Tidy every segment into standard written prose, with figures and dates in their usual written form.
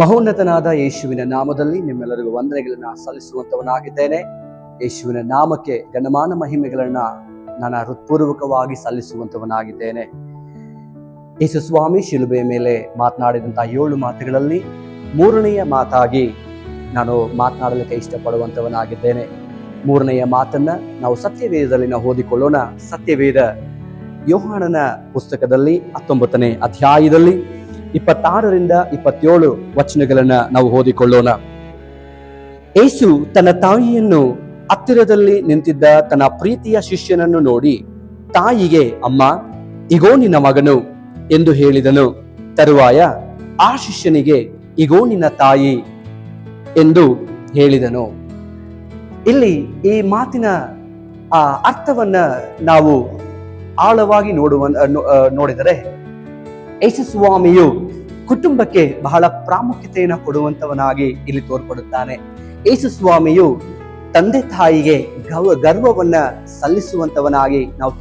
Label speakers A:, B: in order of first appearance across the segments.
A: ಮಹೋನ್ನತನಾದ ಯೇಸುವಿನ ನಾಮದಲ್ಲಿ ನಿಮ್ಮೆಲ್ಲರಿಗೂ ವಂದನೆಗಳನ್ನ ಸಲ್ಲಿಸುವಂತವನಾಗಿದ್ದೇನೆ. ಯೇಸುವಿನ ನಾಮಕ್ಕೆ ಗಣಮಾನ ಮಹಿಮೆಗಳನ್ನ ನಾನು ಹೃತ್ಪೂರ್ವಕವಾಗಿ ಸಲ್ಲಿಸುವಂತವನಾಗಿದ್ದೇನೆ. ಯೇಸು ಸ್ವಾಮಿ ಶಿಲುಬೆಯ ಮೇಲೆ ಮಾತನಾಡಿದಂತಹ 7 ಮಾತುಗಳಲ್ಲಿ 3ನೆಯ ಮಾತಾಗಿ ನಾನು ಮಾತನಾಡಲಿಕ್ಕೆ ಇಷ್ಟಪಡುವಂತವನಾಗಿದ್ದೇನೆ. 3ನೆಯ ಮಾತನ್ನ ನಾವು ಸತ್ಯವೇದದಲ್ಲಿ ನಾವು ಓದಿಕೊಳ್ಳೋಣ. ಸತ್ಯವೇದ ಯೋಹಾನನ ಪುಸ್ತಕದಲ್ಲಿ 19ನೇ ಅಧ್ಯಾಯದಲ್ಲಿ 26ರಿಂದ 27 ವಚನಗಳನ್ನ ನಾವು ಓದಿಕೊಳ್ಳೋಣ. ಯೇಸು ತನ್ನ ತಾಯಿಯನ್ನು ಹತ್ತಿರದಲ್ಲಿ ನಿಂತಿದ್ದ ತನ್ನ ಪ್ರೀತಿಯ ಶಿಷ್ಯನನ್ನು ನೋಡಿ ತಾಯಿಗೆ, ಅಮ್ಮ, ಇಗೋ ನಿನ್ನ ಮಗನು ಎಂದು ಹೇಳಿದನು. ತರುವಾಯ ಆ ಶಿಷ್ಯನಿಗೆ, ಇಗೋ ನಿನ್ನ ತಾಯಿ ಎಂದು ಹೇಳಿದನು. ಇಲ್ಲಿ ಈ ಮಾತಿನ ಅರ್ಥವನ್ನ ನಾವು ಆಳವಾಗಿ ನೋಡಿದರೆ ಯೇಸು ಸ್ವಾಮಿಯು ಕುಟುಂಬಕ್ಕೆ ಬಹಳ ಪ್ರಾಮುಖ್ಯತೆಯನ್ನು ಕೊಡುವಂತವನಾಗಿ ಇಲ್ಲಿ ತೋರ್ಪಡುತ್ತಾನೆ. ಯೇಸು ಸ್ವಾಮಿಯು ತಂದೆ ತಾಯಿಗೆ ಗರ್ವವನ್ನ ಸಲ್ಲಿಸುವಂತವನಾಗಿ ನಾವು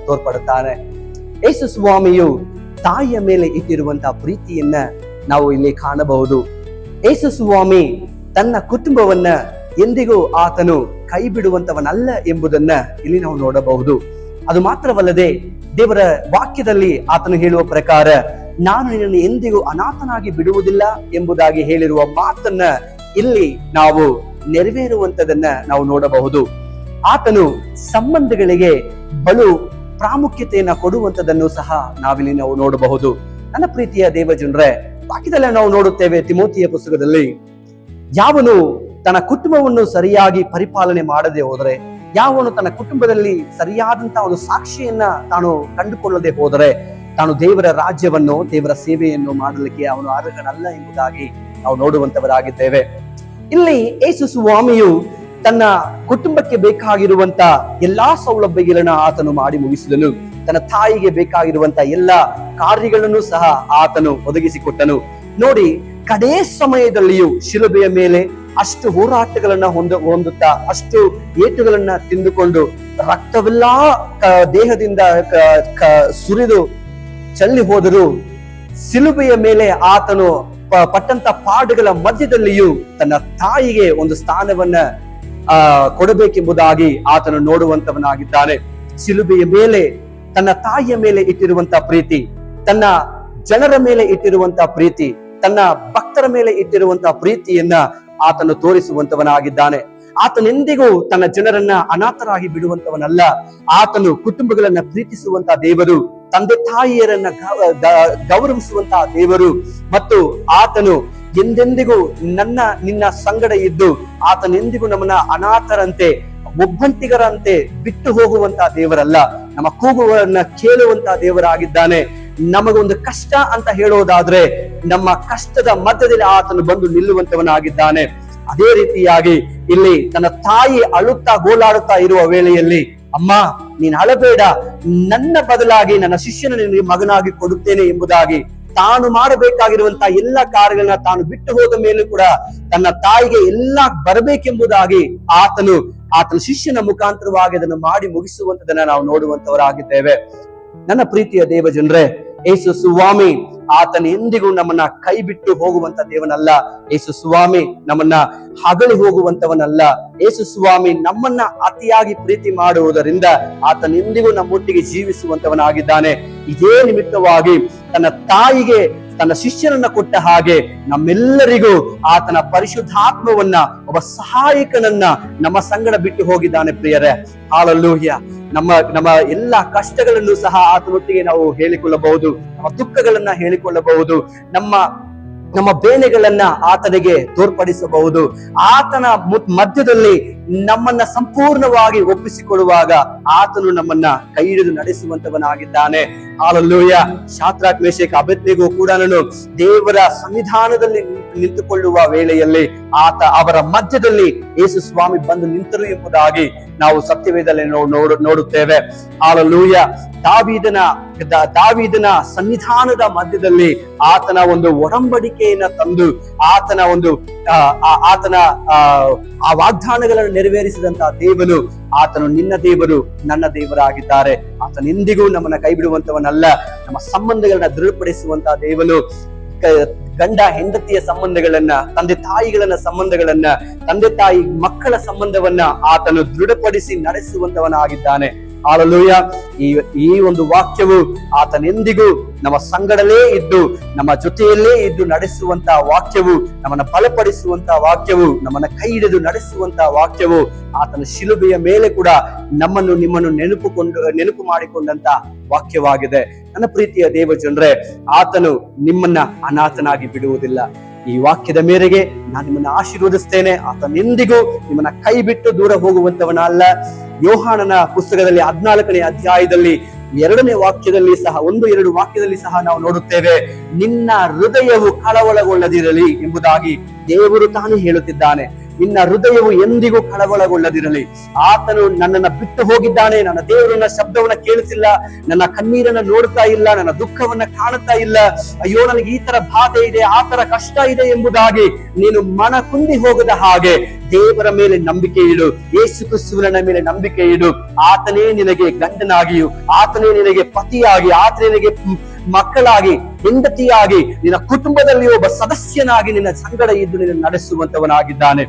A: ತೋರ್ಪಡುತ್ತಾನೆ. ಯೇಸು ಸ್ವಾಮಿಯು ತಾಯಿಯ ಮೇಲೆ ಇಟ್ಟಿರುವಂತಹ ಪ್ರೀತಿಯನ್ನ ನಾವು ಇಲ್ಲಿ ಕಾಣಬಹುದು. ಯೇಸು ಸ್ವಾಮಿ ತನ್ನ ಕುಟುಂಬವನ್ನ ಎಂದಿಗೂ ಆತನು ಕೈ ಬಿಡುವಂತವನಲ್ಲ ಎಂಬುದನ್ನ ಇಲ್ಲಿ ನಾವು ನೋಡಬಹುದು. ಅದು ಮಾತ್ರವಲ್ಲದೆ ದೇವರ ವಾಕ್ಯದಲ್ಲಿ ಆತನು ಹೇಳುವ ಪ್ರಕಾರ, ನಾನು ನಿನ್ನನ್ನು ಎಂದಿಗೂ ಅನಾಥನಾಗಿ ಬಿಡುವುದಿಲ್ಲ ಎಂಬುದಾಗಿ ಹೇಳಿರುವ ಮಾತನ್ನ ಇಲ್ಲಿ ನಾವು ನೆರವೇರುವಂತದನ್ನ ನಾವು ನೋಡಬಹುದು. ಆತನು ಸಂಬಂಧಗಳಿಗೆ ಬಲು ಪ್ರಾಮುಖ್ಯತೆಯನ್ನ ಕೊಡುವಂತದನ್ನು ಸಹ ನಾವಿಲ್ಲಿ ನಾವು ನೋಡಬಹುದು. ನನ್ನ ಪ್ರೀತಿಯ ದೇವಜನರೇ, ವಾಕ್ಯದಲ್ಲಿ ನಾವು ನೋಡುತ್ತೇವೆ, ತಿಮೋತಿಯ ಪುಸ್ತಕದಲ್ಲಿ, ಯಾವನು ತನ್ನ ಕುಟುಂಬವನ್ನು ಸರಿಯಾಗಿ ಪರಿಪಾಲನೆ ಮಾಡದೆ ಹೋದರೆ, ಯಾವನು ತನ್ನ ಕುಟುಂಬದಲ್ಲಿ ಸರಿಯಾದಂತಹ ಒಂದು ಸಾಕ್ಷಿಯನ್ನ ತಾನು ಕಂಡುಕೊಳ್ಳದೆ ಹೋದರೆ, ತಾನು ದೇವರ ರಾಜ್ಯವನ್ನು, ದೇವರ ಸೇವೆಯನ್ನು ಮಾಡಲಿಕ್ಕೆ ಅವನು ಅರ್ಹನಲ್ಲ ಎಂಬುದಾಗಿ ನಾವು ನೋಡುವಂತವರಾಗಿದ್ದೇವೆ. ಇಲ್ಲಿ ಯೇಸು ಸ್ವಾಮಿಯು ತನ್ನ ಕುಟುಂಬಕ್ಕೆ ಬೇಕಾಗಿರುವಂತ ಎಲ್ಲಾ ಸೌಲಭ್ಯಗಳನ್ನ ಆತನು ಮಾಡಿ ಮುಗಿಸಿದನು. ತನ್ನ ತಾಯಿಗೆ ಬೇಕಾಗಿರುವಂತ ಎಲ್ಲಾ ಕಾರ್ಯಗಳನ್ನು ಸಹ ಆತನು ಒದಗಿಸಿಕೊಟ್ಟನು. ನೋಡಿ, ಕಡೇ ಸಮಯದಲ್ಲಿಯೂ ಶಿಲುಬೆಯ ಮೇಲೆ ಅಷ್ಟು ಹೋರಾಟಗಳನ್ನ ಹೊಂದುತ್ತಾ, ಅಷ್ಟು ಏಟುಗಳನ್ನ ತಿಂದುಕೊಂಡು, ರಕ್ತವೆಲ್ಲಾ ದೇಹದಿಂದ ಸುರಿದು ಚೆಲ್ಲಿ ಹೋದರೂ, ಶಿಲುಬೆಯ ಮೇಲೆ ಆತನು ಪಟ್ಟಂತ ಪಾಡುಗಳ ಮಧ್ಯದಲ್ಲಿಯೂ ತನ್ನ ತಾಯಿಗೆ ಒಂದು ಸ್ಥಾನವನ್ನ ಕೊಡಬೇಕೆಂಬುದಾಗಿ ಆತನು ನೋಡುವಂತವನಾಗಿದ್ದಾನೆ. ಶಿಲುಬೆಯ ಮೇಲೆ ತನ್ನ ತಾಯಿಯ ಮೇಲೆ ಇಟ್ಟಿರುವಂತ ಪ್ರೀತಿ, ತನ್ನ ಜನರ ಮೇಲೆ ಇಟ್ಟಿರುವಂತ ಪ್ರೀತಿ, ತನ್ನ ಭಕ್ತರ ಮೇಲೆ ಇಟ್ಟಿರುವಂತ ಪ್ರೀತಿಯನ್ನ ಆತನು ತೋರಿಸುವಂತವನಾಗಿದ್ದಾನೆ. ಆತನೆಂದಿಗೂ ತನ್ನ ಜನರನ್ನ ಅನಾಥರಾಗಿ ಬಿಡುವಂತವನಲ್ಲ. ಆತನು ಕುಟುಂಬಗಳನ್ನ ಪ್ರೀತಿಸುವಂತ ದೇವರು, ತಂದೆ ತಾಯಿಯರನ್ನ ಗೌರವಿಸುವಂತಹ ದೇವರು, ಮತ್ತು ಆತನು ಎಂದೆಂದಿಗೂ ನಿನ್ನ ಸಂಗಡ ಇದ್ದು ಆತನೆಂದಿಗೂ ನಮ್ಮನ್ನ ಅನಾಥರಂತೆ, ಒಬ್ಬಂಟಿಗರಂತೆ ಬಿಟ್ಟು ಹೋಗುವಂತಹ ದೇವರಲ್ಲ. ನಮ್ಮ ಕೂಗುಗಳನ್ನ ಕೇಳುವಂತಹ ದೇವರಾಗಿದ್ದಾನೆ. ನಮಗೊಂದು ಕಷ್ಟ ಅಂತ ಹೇಳೋದಾದ್ರೆ, ನಮ್ಮ ಕಷ್ಟದ ಮಧ್ಯದಲ್ಲಿ ಆತನು ಬಂದು ನಿಲ್ಲುವಂತವನಾಗಿದ್ದಾನೆ. ಅದೇ ರೀತಿಯಾಗಿ ಇಲ್ಲಿ ತನ್ನ ತಾಯಿ ಅಳುತ್ತಾ ಗೋಳಾಡುತ್ತಾ ಇರುವ ವೇಳೆಯಲ್ಲಿ, ಅಮ್ಮ, ನೀನ್ ಅಳಬೇಡ, ನನ್ನ ಬದಲಾಗಿ ನನ್ನ ಶಿಷ್ಯನ ನಿನಗೆ ಮಗನಾಗಿ ಕೊಡುತ್ತೇನೆ ಎಂಬುದಾಗಿ ತಾನು ಮಾಡಬೇಕಾಗಿರುವಂತಹ ಎಲ್ಲ ಕಾರ್ಯಗಳನ್ನ ತಾನು ಬಿಟ್ಟು ಹೋದ ಮೇಲೂ ಕೂಡ ತನ್ನ ತಾಯಿಗೆ ಎಲ್ಲ ಬರಬೇಕೆಂಬುದಾಗಿ ಆತನ ಶಿಷ್ಯನ ಮುಖಾಂತರವಾಗಿ ಅದನ್ನು ಮಾಡಿ ಮುಗಿಸುವಂತದನ್ನ ನಾವು ನೋಡುವಂತವರಾಗಿದ್ದೇವೆ. ನನ್ನ ಪ್ರೀತಿಯ ದೇವಜನರೇ, ಯೇಸು ಸ್ವಾಮಿ ಆತನ ಎಂದಿಗೂ ನಮ್ಮನ್ನ ಕೈ ಬಿಟ್ಟು ಹೋಗುವಂತ ದೇವನಲ್ಲ. ಯೇಸು ಸ್ವಾಮಿ ನಮ್ಮನ್ನ ಹಗಲಿ ಹೋಗುವಂತವನಲ್ಲ. ಯೇಸು ಸ್ವಾಮಿ ನಮ್ಮನ್ನ ಅತಿಯಾಗಿ ಪ್ರೀತಿ ಮಾಡುವುದರಿಂದ ಆತನ ಎಂದಿಗೂ ನಮ್ಮೊಟ್ಟಿಗೆ ಜೀವಿಸುವಂತವನಾಗಿದ್ದಾನೆ. ಇದೇ ನಿಮಿತ್ತವಾಗಿ ತನ್ನ ತಾಯಿಗೆ ತನ್ನ ಶಿಷ್ಯನನ್ನ ಕೊಟ್ಟ ಹಾಗೆ ನಮ್ಮೆಲ್ಲರಿಗೂ ಆತನ ಪರಿಶುದ್ಧಾತ್ಮವನ್ನ, ಒಬ್ಬ ಸಹಾಯಕನನ್ನ ನಮ್ಮ ಸಂಗಡ ಬಿಟ್ಟು ಹೋಗಿದ್ದಾನೆ. ಪ್ರಿಯರೇ, ಹಾಲೆಲೂಯಾ. ನಮ್ಮ ಎಲ್ಲ ಕಷ್ಟಗಳನ್ನು ಸಹ ಆತನೊಟ್ಟಿಗೆ ನಾವು ಹೇಳಿಕೊಳ್ಳಬಹುದು, ನಮ್ಮ ದುಃಖಗಳನ್ನ ಹೇಳಿಕೊಳ್ಳಬಹುದು, ನಮ್ಮ ಬೇನೆಗಳನ್ನ ಆತನಿಗೆ ತೋರ್ಪಡಿಸಬಹುದು. ಆತನ ಮಧ್ಯದಲ್ಲಿ ನಮ್ಮನ್ನ ಸಂಪೂರ್ಣವಾಗಿ ಒಪ್ಪಿಸಿಕೊಡುವಾಗ ಆತನು ನಮ್ಮನ್ನ ಕೈ ಹಿಡಿದು ನಡೆಸುವಂತವನಾಗಿದ್ದಾನೆ. ಹಾಲೆಲೂಯಾ. ಶಾದ್ರಾಕ್, ಮೇಷಕ್, ಅಬೇದ್ನೆಗೋ ಕೂಡ ದೇವರ ಸನ್ನಿಧಾನದಲ್ಲಿ ನಿಂತುಕೊಳ್ಳುವ ವೇಳೆಯಲ್ಲಿ ಅವರ ಮಧ್ಯದಲ್ಲಿ ಯೇಸು ಸ್ವಾಮಿ ಬಂದು ನಿಂತರು ಎಂಬುದಾಗಿ ನಾವು ಸತ್ಯವೇದದಲ್ಲಿ ನೋಡುತ್ತೇವೆ. ಹಾಲೆಲೂಯಾ. ದಾವೀದನ ಸನ್ನಿಧಾನದ ಮಧ್ಯದಲ್ಲಿ ಆತನ ಒಂದು ಒಡಂಬಡಿಕೆಯನ್ನ ತಂದು ಆತನ ಆ ವಾಗ್ದಾನಗಳನ್ನು ನೆರವೇರಿಸಿದಂತಹ ದೇವನು, ಆತನು ನಿನ್ನ ದೇವರು, ನನ್ನ ದೇವರಾಗಿದ್ದಾರೆ. ಆತನೆಂದಿಗೂ ನಮ್ಮನ್ನ ಕೈ ಬಿಡುವಂತವನಲ್ಲ. ನಮ್ಮ ಸಂಬಂಧಗಳನ್ನ ದೃಢಪಡಿಸುವಂತಹ ದೇವನು, ಗಂಡ ಹೆಂಡತಿಯ ಸಂಬಂಧಗಳನ್ನ, ತಂದೆ ತಾಯಿಗಳನ್ನ ಸಂಬಂಧಗಳನ್ನ, ತಂದೆ ತಾಯಿ ಮಕ್ಕಳ ಸಂಬಂಧವನ್ನ ಆತನು ದೃಢಪಡಿಸಿ ನಡೆಸುವಂತವನಾಗಿದ್ದಾನೆ. ಹಾಲೆಲೂಯಾ. ಈ ಒಂದು ವಾಕ್ಯವು ಆತನೆಂದಿಗೂ ನಮ್ಮ ಸಂಗಡಲೇ ಇದ್ದು, ನಮ್ಮ ಜೊತೆಯಲ್ಲೇ ಇದ್ದು ನಡೆಸುವಂತಹ ವಾಕ್ಯವು, ನಮ್ಮನ್ನ ಬಲಪಡಿಸುವಂತಹ ವಾಕ್ಯವು, ನಮ್ಮನ್ನ ಕೈ ಹಿಡಿದು ನಡೆಸುವಂತಹ ವಾಕ್ಯವು, ಆತನ ಶಿಲುಬೆಯ ಮೇಲೆ ಕೂಡ ನಿಮ್ಮನ್ನು ನೆನಪು ಮಾಡಿಕೊಂಡಂತ ವಾಕ್ಯವಾಗಿದೆ. ನನ್ನ ಪ್ರೀತಿಯ ದೇವ ಜನರೇ, ಆತನು ನಿಮ್ಮನ್ನ ಅನಾಥನಾಗಿ ಬಿಡುವುದಿಲ್ಲ. ಈ ವಾಕ್ಯದ ಮೇರೆಗೆ ನಾನು ನಿಮ್ಮನ್ನ ಆಶೀರ್ವದಿಸ್ತೇನೆ. ಆತನೆಂದಿಗೂ ನಿಮ್ಮನ್ನ ಕೈ ಬಿಟ್ಟು ದೂರ ಹೋಗುವಂತವನಲ್ಲ. ಯೋಹಾನನ ಪುಸ್ತಕದಲ್ಲಿ 14ನೇ ಅಧ್ಯಾಯದಲ್ಲಿ 2ನೇ ವಾಕ್ಯದಲ್ಲಿ ಸಹ, 1-2 ವಾಕ್ಯದಲ್ಲಿ ಸಹ ನಾವು ನೋಡುತ್ತೇವೆ, ನಿನ್ನ ಹೃದಯವು ಕಳವಳಗೊಳ್ಳದಿರಲಿ ಎಂಬುದಾಗಿ ದೇವರು ತಾನೇ ಹೇಳುತ್ತಿದ್ದಾನೆ. ನಿನ್ನ ಹೃದಯವು ಎಂದಿಗೂ ಕಳವಳಗೊಳ್ಳದಿರಲಿ. ಆತನು ನನ್ನನ್ನ ಬಿಟ್ಟು ಹೋಗಿದ್ದಾನೆ, ನನ್ನ ದೇವರನ್ನ ಶಬ್ದವನ್ನ ಕೇಳುತ್ತಿಲ್ಲ, ನನ್ನ ಕಣ್ಣೀರನ್ನ ನೋಡ್ತಾ ಇಲ್ಲ, ನನ್ನ ದುಃಖವನ್ನ ಕಾಣುತ್ತಾ ಇಲ್ಲ, ಅಯ್ಯೋ ನನಗೆ ಈ ತರ ಬಾಧೆ ಇದೆ, ಆ ತರ ಕಷ್ಟ ಇದೆ ಎಂಬುದಾಗಿ ನೀನು ಮನ ಕುಂದಿ ಹೋಗದ ಹಾಗೆ ದೇವರ ಮೇಲೆ ನಂಬಿಕೆ ಇಡು, ಯೇಸು ಕ್ರಿಸ್ತುವಿನ ಮೇಲೆ ನಂಬಿಕೆ ಇಡು. ಆತನೇ ನಿನಗೆ ಗಂಡನಾಗಿಯೂ, ಆತನೇ ನಿನಗೆ ಪತಿಯಾಗಿ, ಆತನೇ ನಿನಗೆ ಮಕ್ಕಳಾಗಿ, ಹೆಂಡತಿಯಾಗಿ, ನಿನ್ನ ಕುಟುಂಬದಲ್ಲಿ ಒಬ್ಬ ಸದಸ್ಯನಾಗಿ ನಿನ್ನ ಸಂಗಡ ಇದ್ದು ನಿನ್ನ ನಡೆಸುವಂತವನಾಗಿದ್ದಾನೆ.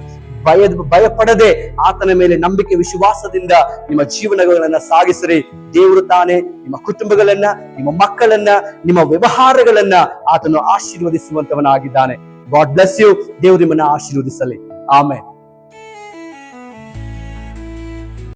A: ಭಯಪಡದೆ ಆತನ ಮೇಲೆ ನಂಬಿಕೆ ವಿಶ್ವಾಸದಿಂದ ನಿಮ್ಮ ಜೀವನಗಳನ್ನ ಸಾಗಿಸಿರಿ. ದೇವರು ತಾನೇ ನಿಮ್ಮ ಕುಟುಂಬಗಳನ್ನ, ನಿಮ್ಮ ಮಕ್ಕಳನ್ನ, ನಿಮ್ಮ ವ್ಯವಹಾರಗಳನ್ನ ಆತನು ಆಶೀರ್ವದಿಸುವಂತವನಾಗಿದ್ದಾನೆ. God bless you. ದೇವರು ನಿಮ್ಮನ್ನ ಆಶೀರ್ವದಿಸಲಿ. ಆಮೆನ್.